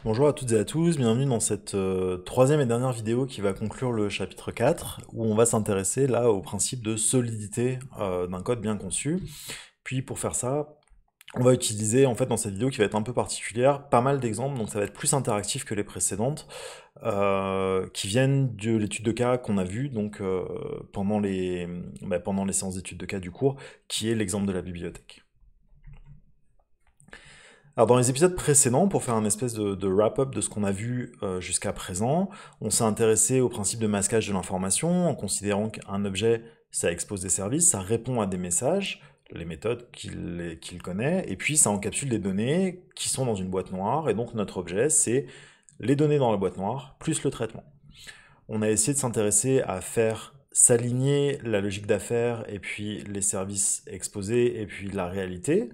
Bonjour à toutes et à tous, bienvenue dans cette troisième et dernière vidéo qui va conclure le chapitre 4, où on va s'intéresser là au principe de solidité d'un code bien conçu. Puis pour faire ça, on va utiliser en fait dans cette vidéo qui va être un peu particulière, pas mal d'exemples, donc ça va être plus interactif que les précédentes, qui viennent de l'étude de cas qu'on a vue donc pendant les séances d'études de cas du cours, qui est l'exemple de la bibliothèque. Alors dans les épisodes précédents, pour faire un espèce de wrap-up de ce qu'on a vu jusqu'à présent, on s'est intéressé au principe de masquage de l'information en considérant qu'un objet, ça expose des services, ça répond à des messages, les méthodes qu'il connaît, et puis ça encapsule des données qui sont dans une boîte noire, et donc notre objet, c'est les données dans la boîte noire, plus le traitement. On a essayé de s'intéresser à faire s'aligner la logique d'affaires, et puis les services exposés, et puis la réalité,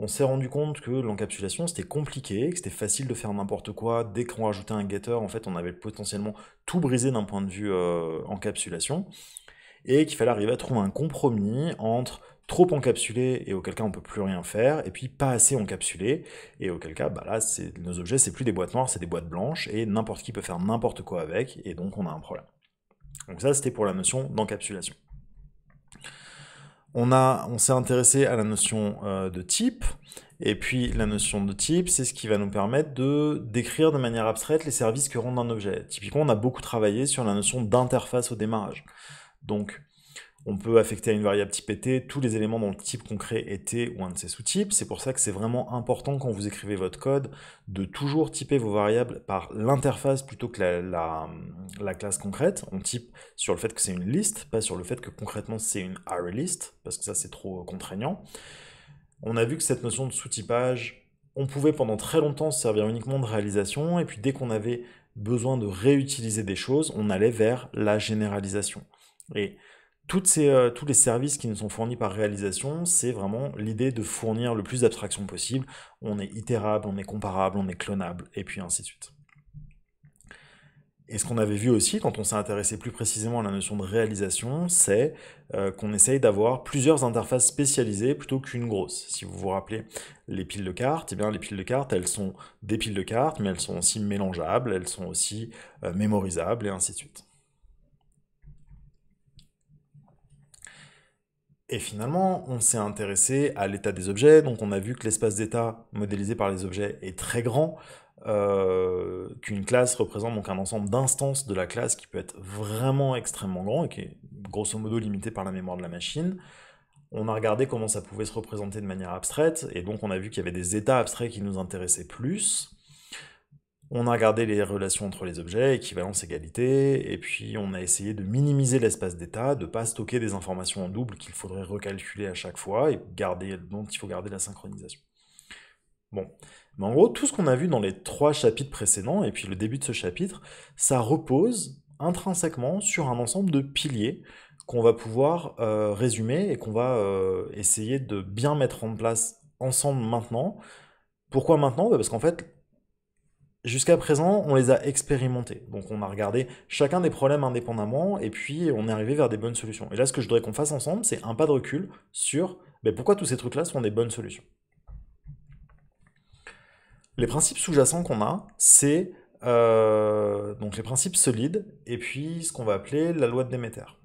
on s'est rendu compte que l'encapsulation c'était compliqué, que c'était facile de faire n'importe quoi. Dès qu'on rajoutait un getter, en fait, on avait potentiellement tout brisé d'un point de vue encapsulation, et qu'il fallait arriver à trouver un compromis entre trop encapsulé et auquel cas on peut plus rien faire, et puis pas assez encapsulé, et auquel cas, bah là, nos objets, c'est plus des boîtes noires, c'est des boîtes blanches, et n'importe qui peut faire n'importe quoi avec, et donc on a un problème. Donc ça, c'était pour la notion d'encapsulation. On s'est intéressé à la notion de type, et puis la notion de type, c'est ce qui va nous permettre de décrire de manière abstraite les services que rend un objet. Typiquement, on a beaucoup travaillé sur la notion d'interface au démarrage. Donc, on peut affecter à une variable type était tous les éléments dont le type concret était ou un de ses sous-types. C'est pour ça que c'est vraiment important quand vous écrivez votre code de toujours typer vos variables par l'interface plutôt que la classe concrète. On type sur le fait que c'est une liste, pas sur le fait que concrètement c'est une array list, parce que ça c'est trop contraignant. On a vu que cette notion de sous-typage, on pouvait pendant très longtemps se servir uniquement de réalisation, et puis dès qu'on avait besoin de réutiliser des choses, on allait vers la généralisation. Et tous les services qui nous sont fournis par réalisation, c'est vraiment l'idée de fournir le plus d'abstraction possible. On est itérable, on est comparable, on est clonable, et puis ainsi de suite. Et ce qu'on avait vu aussi, quand on s'est intéressé plus précisément à la notion de réalisation, c'est qu'on essaye d'avoir plusieurs interfaces spécialisées plutôt qu'une grosse. Si vous vous rappelez les piles de cartes, eh bien les piles de cartes, elles sont des piles de cartes, mais elles sont aussi mélangeables, elles sont aussi mémorisables, et ainsi de suite. Et finalement, on s'est intéressé à l'état des objets, donc on a vu que l'espace d'état modélisé par les objets est très grand, qu'une classe représente donc un ensemble d'instances de la classe qui peut être vraiment extrêmement grand et qui est grosso modo limité par la mémoire de la machine. On a regardé comment ça pouvait se représenter de manière abstraite, et donc on a vu qu'il y avait des états abstraits qui nous intéressaient plus. On a regardé les relations entre les objets, équivalence, égalité, et puis on a essayé de minimiser l'espace d'état, de ne pas stocker des informations en double qu'il faudrait recalculer à chaque fois, et dont il faut garder la synchronisation. Bon. Mais en gros, tout ce qu'on a vu dans les trois chapitres précédents, et puis le début de ce chapitre, ça repose intrinsèquement sur un ensemble de piliers qu'on va pouvoir résumer et qu'on va essayer de bien mettre en place ensemble maintenant. Pourquoi maintenant? Parce qu'en fait, jusqu'à présent, on les a expérimentés. Donc on a regardé chacun des problèmes indépendamment et puis on est arrivé vers des bonnes solutions. Et là, ce que je voudrais qu'on fasse ensemble, c'est un pas de recul sur pourquoi tous ces trucs-là sont des bonnes solutions. Les principes sous-jacents qu'on a, c'est donc les principes solides et puis ce qu'on va appeler la loi de Demeter.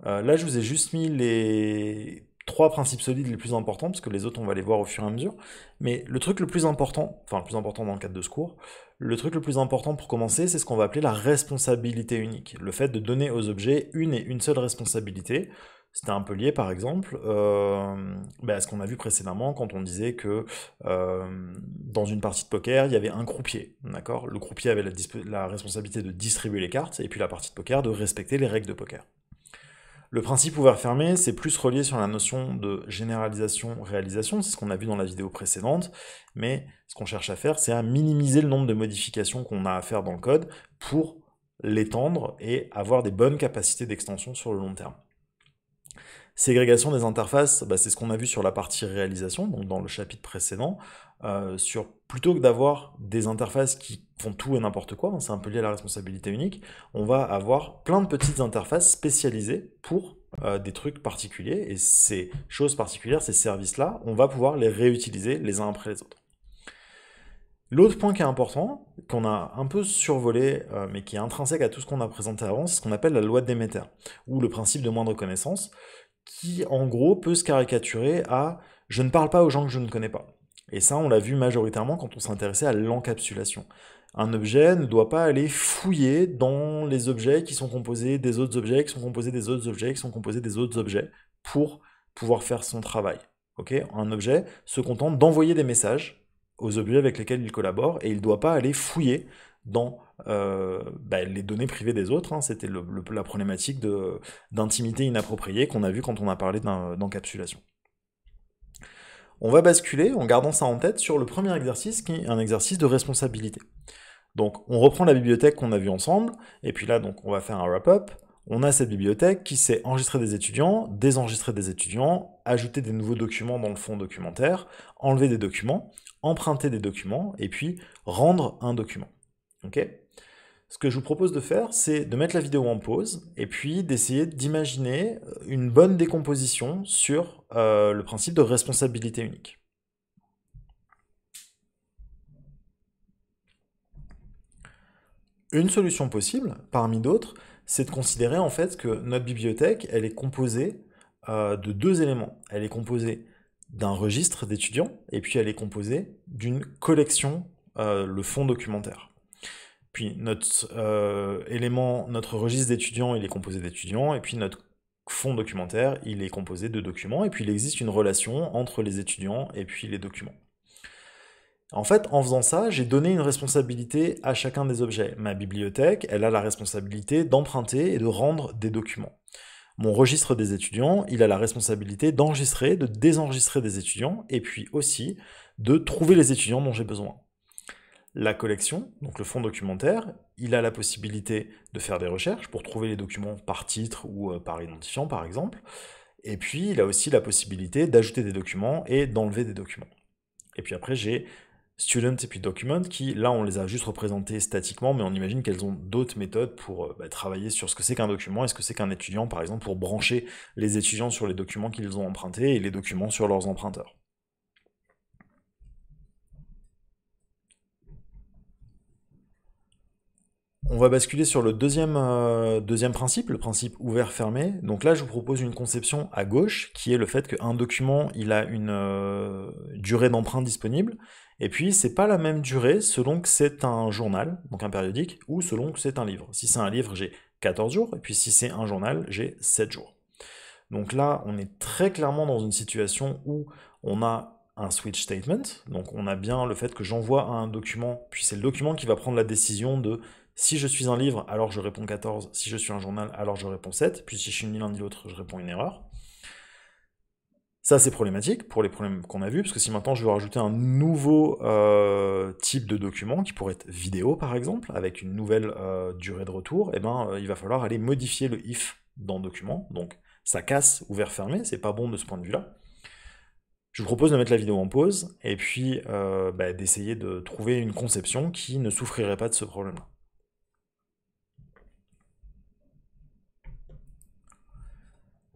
Là, je vous ai juste mis les trois principes solides les plus importants, parce que les autres, on va les voir au fur et à mesure. Mais le truc le plus important, enfin le plus important dans le cadre de ce cours, le truc le plus important pour commencer, c'est ce qu'on va appeler la responsabilité unique. Le fait de donner aux objets une et une seule responsabilité. C'était un peu lié, par exemple, à ce qu'on a vu précédemment quand on disait que dans une partie de poker, il y avait un croupier, d'accord? Le croupier avait la responsabilité de distribuer les cartes, et puis la partie de poker de respecter les règles de poker. Le principe ouvert-fermé, c'est plus relié sur la notion de généralisation-réalisation, c'est ce qu'on a vu dans la vidéo précédente, mais ce qu'on cherche à faire, c'est à minimiser le nombre de modifications qu'on a à faire dans le code pour l'étendre et avoir des bonnes capacités d'extension sur le long terme. Ségrégation des interfaces, c'est ce qu'on a vu sur la partie réalisation, donc dans le chapitre précédent, plutôt que d'avoir des interfaces qui font tout et n'importe quoi, c'est un peu lié à la responsabilité unique, on va avoir plein de petites interfaces spécialisées pour des trucs particuliers, et ces choses particulières, ces services-là, on va pouvoir les réutiliser les uns après les autres. L'autre point qui est important, qu'on a un peu survolé, mais qui est intrinsèque à tout ce qu'on a présenté avant, c'est ce qu'on appelle la loi de Demeter, ou le principe de moindre connaissance, qui en gros peut se caricaturer à je ne parle pas aux gens que je ne connais pas. Et ça, on l'a vu majoritairement quand on s'intéressait à l'encapsulation. Un objet ne doit pas aller fouiller dans les objets qui sont composés des autres objets, qui sont composés des autres objets, qui sont composés des autres objets, pour pouvoir faire son travail. Ok, un objet se contente d'envoyer des messages aux objets avec lesquels il collabore, et il ne doit pas aller fouiller dans les données privées des autres, hein. C'était la problématique d'intimité inappropriée qu'on a vu quand on a parlé d'encapsulation. On va basculer, en gardant ça en tête, sur le premier exercice, qui est un exercice de responsabilité. Donc on reprend la bibliothèque qu'on a vue ensemble, et puis là donc on va faire un wrap-up. On a cette bibliothèque qui sait enregistrer des étudiants, désenregistrer des étudiants, ajouter des nouveaux documents dans le fond documentaire, enlever des documents, emprunter des documents, et puis rendre un document. Ok ? Ce que je vous propose de faire, c'est de mettre la vidéo en pause, et puis d'essayer d'imaginer une bonne décomposition sur le principe de responsabilité unique. Une solution possible, parmi d'autres, c'est de considérer en fait que notre bibliothèque, elle est composée de deux éléments. Elle est composée d'un registre d'étudiants, et puis elle est composée d'une collection, le fonds documentaire. Puis notre registre d'étudiants, il est composé d'étudiants, et puis notre fonds documentaire, il est composé de documents, et puis il existe une relation entre les étudiants et puis les documents. En fait, en faisant ça, j'ai donné une responsabilité à chacun des objets. Ma bibliothèque, elle a la responsabilité d'emprunter et de rendre des documents. Mon registre des étudiants, il a la responsabilité d'enregistrer, de désenregistrer des étudiants, et puis aussi de trouver les étudiants dont j'ai besoin. La collection, donc le fonds documentaire, il a la possibilité de faire des recherches pour trouver les documents par titre ou par identifiant, par exemple. Et puis, il a aussi la possibilité d'ajouter des documents et d'enlever des documents. Et puis après, j'ai student et puis document qui, là, on les a juste représentés statiquement, mais on imagine qu'elles ont d'autres méthodes pour travailler sur ce que c'est qu'un document et ce que c'est qu'un étudiant, par exemple, pour brancher les étudiants sur les documents qu'ils ont empruntés et les documents sur leurs emprunteurs. On va basculer sur le deuxième principe, le principe ouvert-fermé. Donc là, je vous propose une conception à gauche, qui est le fait qu'un document, il a une durée d'emprunt disponible, et puis c'est pas la même durée selon que c'est un journal, donc un périodique, ou selon que c'est un livre. Si c'est un livre, j'ai 14 jours, et puis si c'est un journal, j'ai 7 jours. Donc là, on est très clairement dans une situation où on a un switch statement, donc on a bien le fait que j'envoie un document, puis c'est le document qui va prendre la décision de si je suis un livre, alors je réponds 14, si je suis un journal, alors je réponds 7, puis si je suis ni l'un ni l'autre, je réponds une erreur. Ça, c'est problématique pour les problèmes qu'on a vus, parce que si maintenant je veux rajouter un nouveau type de document, qui pourrait être vidéo par exemple, avec une nouvelle durée de retour, eh ben, il va falloir aller modifier le if dans le document, donc ça casse ouvert-fermé, c'est pas bon de ce point de vue-là. Je vous propose de mettre la vidéo en pause, et puis d'essayer de trouver une conception qui ne souffrirait pas de ce problème-là.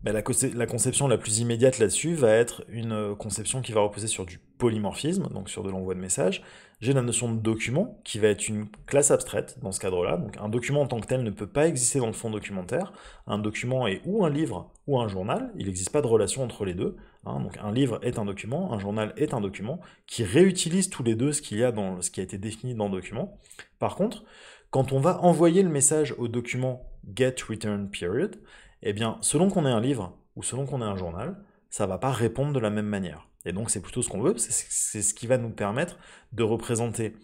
La conception la plus immédiate là-dessus va être une conception qui va reposer sur du polymorphisme, donc sur de l'envoi de messages. J'ai la notion de document, qui va être une classe abstraite dans ce cadre-là. Donc un document en tant que tel ne peut pas exister dans le fond documentaire. Un document est ou un livre ou un journal, il n'existe pas de relation entre les deux. Donc un livre est un document, un journal est un document, qui réutilise tous les deux ce qu'il y a dans ce qui a été défini dans le document. Par contre, quand on va envoyer le message au document getReturnPeriod, eh bien, selon qu'on ait un livre ou selon qu'on ait un journal, ça va pas répondre de la même manière. Et donc c'est plutôt ce qu'on veut, c'est ce qui va nous permettre de représenter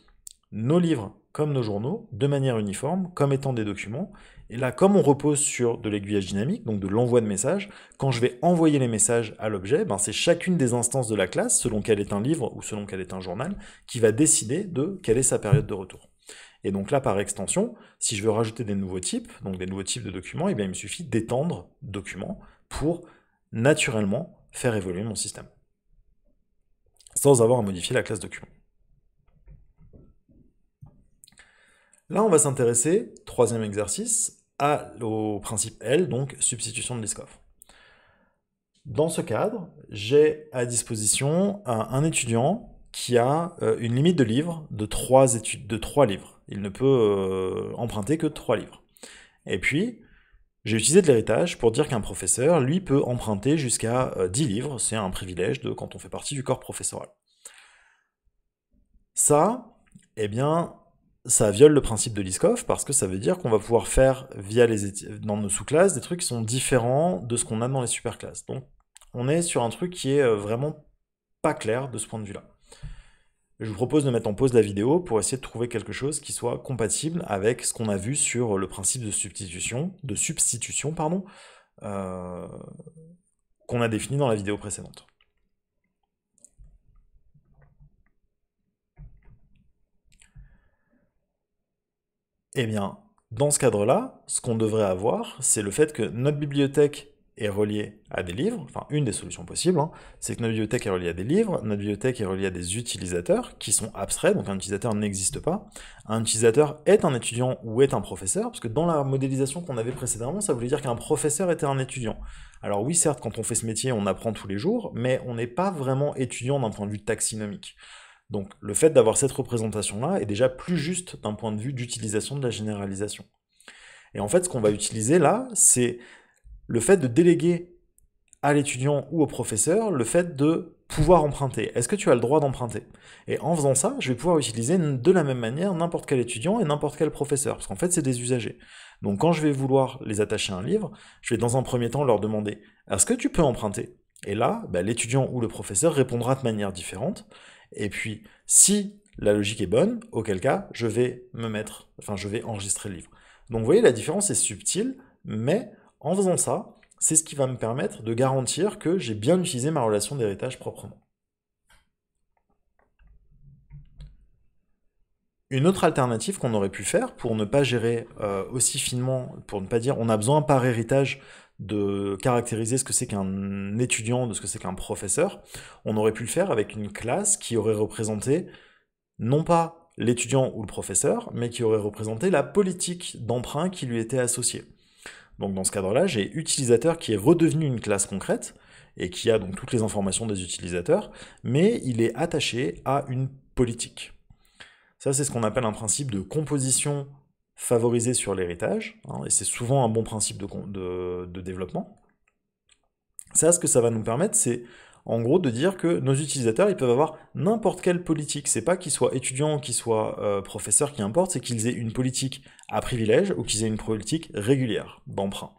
nos livres comme nos journaux de manière uniforme, comme étant des documents. Et là, comme on repose sur de l'aiguillage dynamique, donc de l'envoi de messages, quand je vais envoyer les messages à l'objet, ben c'est chacune des instances de la classe, selon qu'elle est un livre ou selon qu'elle est un journal, qui va décider de quelle est sa période de retour. Et donc là, par extension, si je veux rajouter des nouveaux types, donc des nouveaux types de documents, eh bien, il me suffit d'étendre document pour naturellement faire évoluer mon système, sans avoir à modifier la classe document. Là, on va s'intéresser, troisième exercice, au principe L, donc substitution de Liskov. Dans ce cadre, j'ai à disposition un étudiant qui a une limite de livres de 3 études, de 3 livres. Il ne peut emprunter que 3 livres. Et puis, j'ai utilisé de l'héritage pour dire qu'un professeur, lui, peut emprunter jusqu'à 10 livres. C'est un privilège de quand on fait partie du corps professoral. Ça, eh bien, ça viole le principe de Liskov parce que ça veut dire qu'on va pouvoir faire via dans nos sous-classes des trucs qui sont différents de ce qu'on a dans les superclasses. Donc, on est sur un truc qui est vraiment pas clair de ce point de vue-là. Je vous propose de mettre en pause la vidéo pour essayer de trouver quelque chose qui soit compatible avec ce qu'on a vu sur le principe de substitution, pardon, qu'on a défini dans la vidéo précédente. Eh bien, dans ce cadre-là, ce qu'on devrait avoir, c'est le fait que notre bibliothèque est reliée à des livres, enfin une des solutions possibles, hein, c'est que notre bibliothèque est reliée à des livres, notre bibliothèque est reliée à des utilisateurs qui sont abstraits, donc un utilisateur n'existe pas. Un utilisateur est un étudiant ou est un professeur, parce que dans la modélisation qu'on avait précédemment, ça voulait dire qu'un professeur était un étudiant. Alors oui, certes, quand on fait ce métier, on apprend tous les jours, mais on n'est pas vraiment étudiant d'un point de vue taxinomique. Donc le fait d'avoir cette représentation-là est déjà plus juste d'un point de vue d'utilisation de la généralisation. Et en fait, ce qu'on va utiliser là, c'est le fait de déléguer à l'étudiant ou au professeur le fait de pouvoir emprunter. Est-ce que tu as le droit d'emprunter? Et en faisant ça, je vais pouvoir utiliser de la même manière n'importe quel étudiant et n'importe quel professeur, parce qu'en fait, c'est des usagers. Donc quand je vais vouloir les attacher à un livre, je vais dans un premier temps leur demander « Est-ce que tu peux emprunter ?» Et là, l'étudiant ou le professeur répondra de manière différente. Et puis, si la logique est bonne, auquel cas, je vais enregistrer le livre. Donc vous voyez, la différence est subtile, mais en faisant ça, c'est ce qui va me permettre de garantir que j'ai bien utilisé ma relation d'héritage proprement. Une autre alternative qu'on aurait pu faire pour ne pas gérer aussi finement, pour ne pas dire on a besoin par héritage de caractériser ce que c'est qu'un étudiant, de ce que c'est qu'un professeur, on aurait pu le faire avec une classe qui aurait représenté non pas l'étudiant ou le professeur, mais qui aurait représenté la politique d'emprunt qui lui était associée. Donc dans ce cadre-là, j'ai utilisateur qui est redevenu une classe concrète, et qui a donc toutes les informations des utilisateurs, mais il est attaché à une politique. Ça, c'est ce qu'on appelle un principe de composition favorisée sur l'héritage, hein, et c'est souvent un bon principe de développement. Ça, ce que ça va nous permettre, c'est en gros de dire que nos utilisateurs, ils peuvent avoir n'importe quelle politique. C'est pas qu'ils soient étudiants, qu'ils soient professeurs qui importe, c'est qu'ils aient une politique à privilège ou qu'ils aient une politique régulière d'emprunt.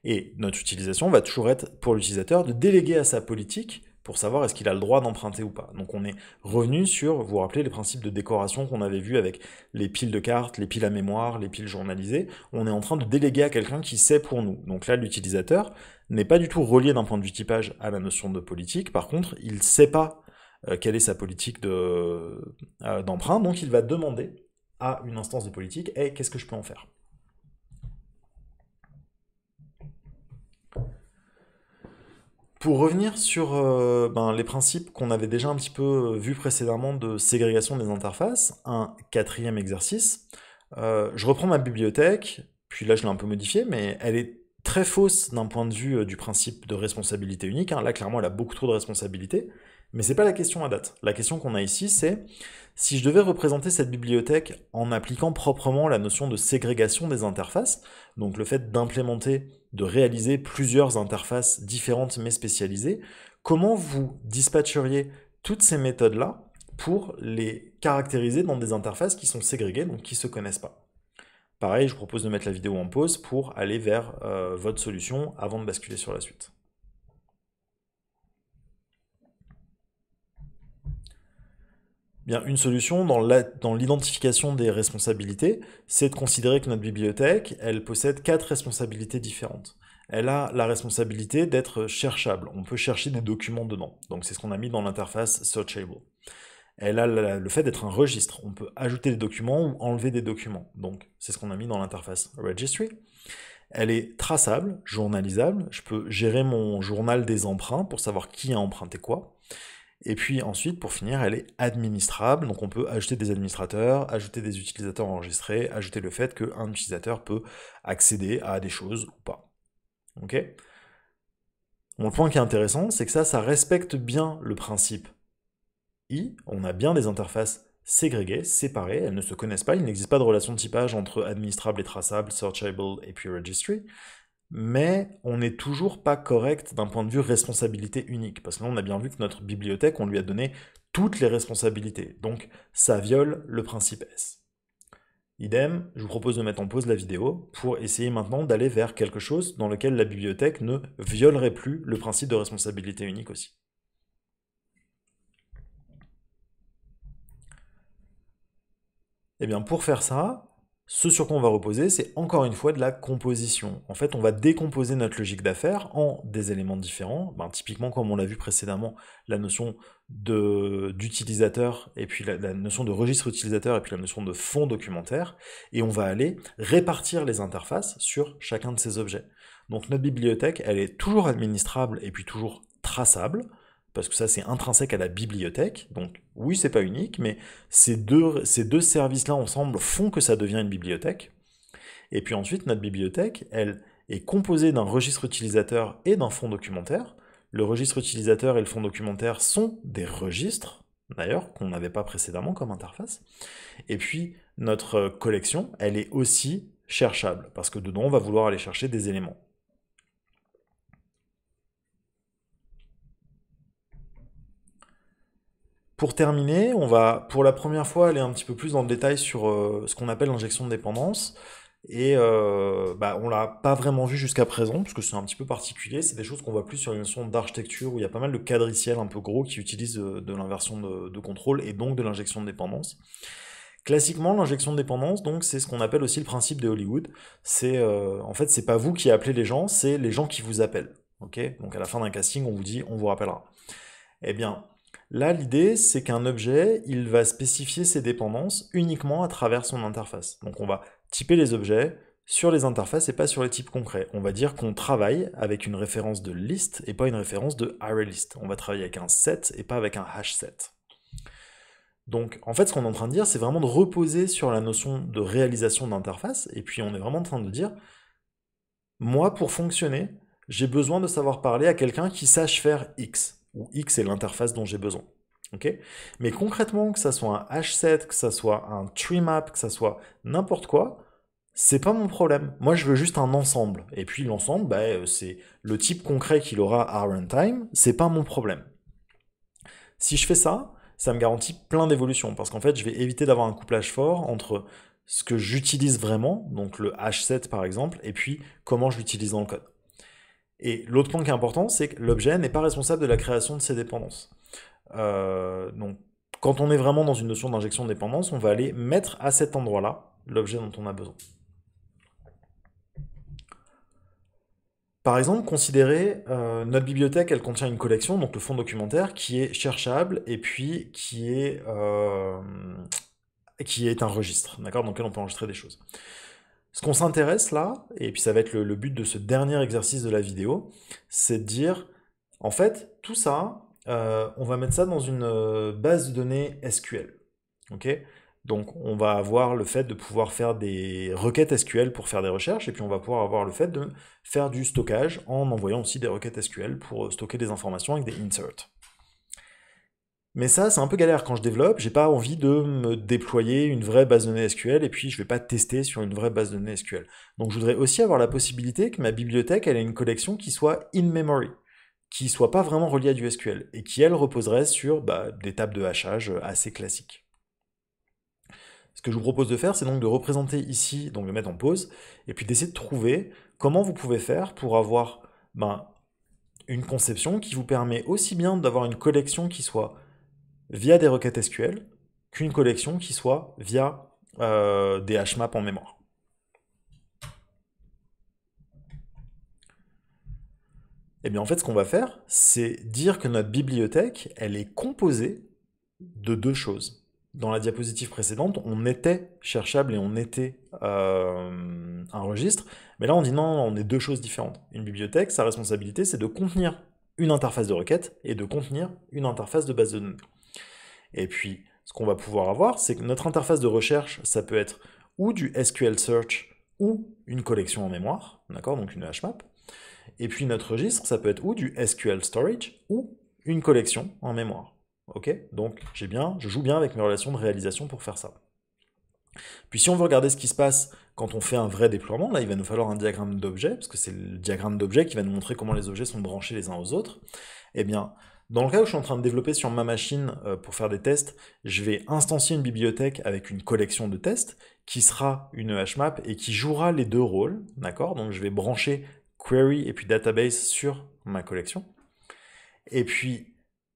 Et notre utilisation va toujours être pour l'utilisateur de déléguer à sa politique pour savoir est-ce qu'il a le droit d'emprunter ou pas. Donc on est revenu sur, vous vous rappelez, les principes de décoration qu'on avait vus avec les piles de cartes, les piles à mémoire, les piles journalisées. On est en train de déléguer à quelqu'un qui sait pour nous. Donc là, l'utilisateur n'est pas du tout relié d'un point de vue typage à la notion de politique. Par contre, il ne sait pas quelle est sa politique d'emprunt, donc il va demander à une instance de politique, hey, qu'est-ce que je peux en faire? Pour revenir sur les principes qu'on avait déjà un petit peu vus précédemment de ségrégation des interfaces, un quatrième exercice, je reprends ma bibliothèque, puis là je l'ai un peu modifiée, mais elle est très fausse d'un point de vue du principe de responsabilité unique, hein. Là clairement elle a beaucoup trop de responsabilités, mais c'est pas la question à date. La question qu'on a ici c'est si je devais représenter cette bibliothèque en appliquant proprement la notion de ségrégation des interfaces, donc le fait d'implémenter, de réaliser plusieurs interfaces différentes mais spécialisées, comment vous dispatcheriez toutes ces méthodes-là pour les caractériser dans des interfaces qui sont ségrégées, donc qui ne se connaissent pas? Pareil, je vous propose de mettre la vidéo en pause pour aller vers votre solution avant de basculer sur la suite. Bien, une solution dans l'identification des responsabilités, c'est de considérer que notre bibliothèque, elle possède 4 responsabilités différentes. Elle a la responsabilité d'être cherchable. On peut chercher des documents dedans. Donc c'est ce qu'on a mis dans l'interface Searchable. Elle a le fait d'être un registre. On peut ajouter des documents ou enlever des documents. Donc c'est ce qu'on a mis dans l'interface Registry. Elle est traçable, journalisable. Je peux gérer mon journal des emprunts pour savoir qui a emprunté quoi. Et puis ensuite, pour finir, elle est administrable, donc on peut ajouter des administrateurs, ajouter des utilisateurs enregistrés, ajouter le fait qu'un utilisateur peut accéder à des choses ou pas. Ok? Bon, le point qui est intéressant, c'est que ça respecte bien le principe on a bien des interfaces ségrégées, séparées, elles ne se connaissent pas, il n'existe pas de relation de typage entre administrable et traçable, searchable et puis registry, mais on n'est toujours pas correct d'un point de vue responsabilité unique, parce que là on a bien vu que notre bibliothèque, on lui a donné toutes les responsabilités, donc ça viole le principe S. Idem, je vous propose de mettre en pause la vidéo pour essayer maintenant d'aller vers quelque chose dans lequel la bibliothèque ne violerait plus le principe de responsabilité unique aussi. Eh bien, pour faire ça, ce sur quoi on va reposer, c'est encore une fois de la composition. En fait, on va décomposer notre logique d'affaires en des éléments différents. Ben, typiquement, comme on l'a vu précédemment, la notion d'utilisateur, et puis la notion de registre utilisateur, et puis la notion de fond documentaire, et on va aller répartir les interfaces sur chacun de ces objets. Donc notre bibliothèque, elle est toujours administrable, et puis toujours traçable, parce que ça c'est intrinsèque à la bibliothèque, donc oui c'est pas unique, mais ces deux services-là ensemble font que ça devient une bibliothèque. Et puis ensuite notre bibliothèque, elle est composée d'un registre utilisateur et d'un fond documentaire. Le registre utilisateur et le fond documentaire sont des registres, d'ailleurs, qu'on n'avait pas précédemment comme interface. Et puis notre collection, elle est aussi cherchable, parce que dedans on va vouloir aller chercher des éléments. Pour terminer, on va pour la première fois aller un petit peu plus dans le détail sur ce qu'on appelle l'injection de dépendance. Et bah, on l'a pas vraiment vu jusqu'à présent, parce que c'est un petit peu particulier. C'est des choses qu'on voit plus sur une notion d'architecture, où il y a pas mal de quadriciels un peu gros qui utilisent de l'inversion de contrôle et donc de l'injection de dépendance. Classiquement, l'injection de dépendance, donc, c'est ce qu'on appelle aussi le principe de Hollywood. C'est en fait, c'est pas vous qui appelez les gens, c'est les gens qui vous appellent. Ok. Donc à la fin d'un casting, on vous dit, on vous rappellera. Eh bien, là, l'idée, c'est qu'un objet, il va spécifier ses dépendances uniquement à travers son interface. Donc on va typer les objets sur les interfaces et pas sur les types concrets. On va dire qu'on travaille avec une référence de list et pas une référence de ArrayList. On va travailler avec un set et pas avec un hash set. Donc en fait, ce qu'on est en train de dire, c'est vraiment de reposer sur la notion de réalisation d'interface, et puis on est vraiment en train de dire, moi, pour fonctionner, j'ai besoin de savoir parler à quelqu'un qui sache faire X, où X est l'interface dont j'ai besoin. Okay. Mais concrètement, que ça soit un hset, que ça soit un tree map, que ça soit n'importe quoi, c'est pas mon problème. Moi, je veux juste un ensemble. Et puis l'ensemble, bah, c'est le type concret qu'il aura à runtime, c'est pas mon problème. Si je fais ça, ça me garantit plein d'évolutions, parce qu'en fait, je vais éviter d'avoir un couplage fort entre ce que j'utilise vraiment, donc le hset par exemple, et puis comment je l'utilise dans le code. Et l'autre point qui est important, c'est que l'objet n'est pas responsable de la création de ses dépendances. Donc, quand on est vraiment dans une notion d'injection de dépendance, on va aller mettre à cet endroit-là l'objet dont on a besoin. Par exemple, considérez notre bibliothèque, elle contient une collection, donc le fond documentaire, qui est cherchable et puis qui est un registre, d'accord, dans lequel on peut enregistrer des choses. Ce qu'on s'intéresse là, et puis ça va être le but de ce dernier exercice de la vidéo, c'est de dire, en fait, tout ça, on va mettre ça dans une base de données SQL. Ok. Donc on va avoir le fait de pouvoir faire des requêtes SQL pour faire des recherches, et puis on va pouvoir avoir le fait de faire du stockage en envoyant aussi des requêtes SQL pour stocker des informations avec des inserts. Mais ça, c'est un peu galère quand je développe, j'ai pas envie de me déployer une vraie base de données SQL et puis je vais pas tester sur une vraie base de données SQL. Donc je voudrais aussi avoir la possibilité que ma bibliothèque, elle ait une collection qui soit in memory, qui soit pas vraiment reliée à du SQL, et qui elle reposerait sur des tables de hachage assez classiques. Ce que je vous propose de faire, c'est donc de représenter ici, donc de mettre en pause, et puis d'essayer de trouver comment vous pouvez faire pour avoir une conception qui vous permet aussi bien d'avoir une collection qui soit via des requêtes SQL qu'une collection qui soit via des hashmaps en mémoire. Et bien en fait, ce qu'on va faire, c'est dire que notre bibliothèque, elle est composée de deux choses. Dans la diapositive précédente, on était cherchable et on était un registre, mais là on dit non, on est deux choses différentes. Une bibliothèque, sa responsabilité, c'est de contenir une interface de requête et de contenir une interface de base de données. Et puis, ce qu'on va pouvoir avoir, c'est que notre interface de recherche, ça peut être ou du SQL Search ou une collection en mémoire, d'accord, donc une hmap. Et puis notre registre, ça peut être ou du SQL Storage ou une collection en mémoire. ok? Donc je joue bien avec mes relations de réalisation pour faire ça. Puis si on veut regarder ce qui se passe quand on fait un vrai déploiement, là il va nous falloir un diagramme d'objet, parce que c'est le diagramme d'objet qui va nous montrer comment les objets sont branchés les uns aux autres. Eh bien, dans le cas où je suis en train de développer sur ma machine pour faire des tests, je vais instancier une bibliothèque avec une collection de tests qui sera une HMAP et qui jouera les deux rôles, d'accord? Donc je vais brancher query et puis database sur ma collection. Et puis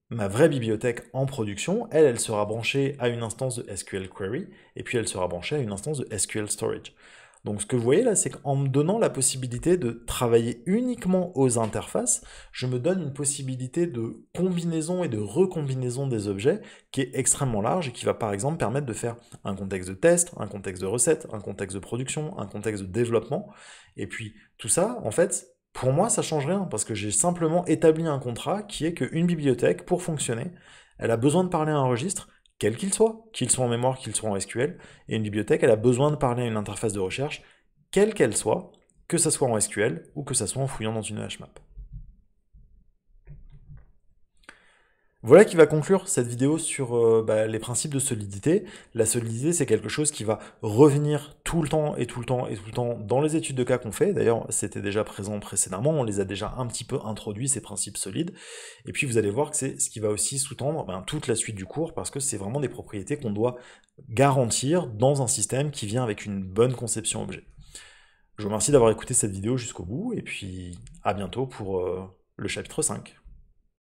ma vraie bibliothèque en production, elle sera branchée à une instance de SQL Query, et puis elle sera branchée à une instance de SQL Storage. Donc ce que vous voyez là, c'est qu'en me donnant la possibilité de travailler uniquement aux interfaces, je me donne une possibilité de combinaison et de recombinaison des objets qui est extrêmement large et qui va par exemple permettre de faire un contexte de test, un contexte de recette, un contexte de production, un contexte de développement. Et puis tout ça, en fait, pour moi, ça change rien, parce que j'ai simplement établi un contrat qui est qu'une bibliothèque, pour fonctionner, elle a besoin de parler à un registre, quel qu'il soit en mémoire, qu'il soit en SQL, et une bibliothèque, elle a besoin de parler à une interface de recherche, quelle qu'elle soit, que ça soit en SQL ou que ça soit en fouillant dans une HMAP. Voilà qui va conclure cette vidéo sur les principes de solidité. La solidité, c'est quelque chose qui va revenir tout le temps et tout le temps et tout le temps dans les études de cas qu'on fait. D'ailleurs, c'était déjà présent précédemment, on les a déjà un petit peu introduits, ces principes solides. Et puis vous allez voir que c'est ce qui va aussi sous-tendre toute la suite du cours, parce que c'est vraiment des propriétés qu'on doit garantir dans un système qui vient avec une bonne conception objet. Je vous remercie d'avoir écouté cette vidéo jusqu'au bout, et puis à bientôt pour le chapitre 5.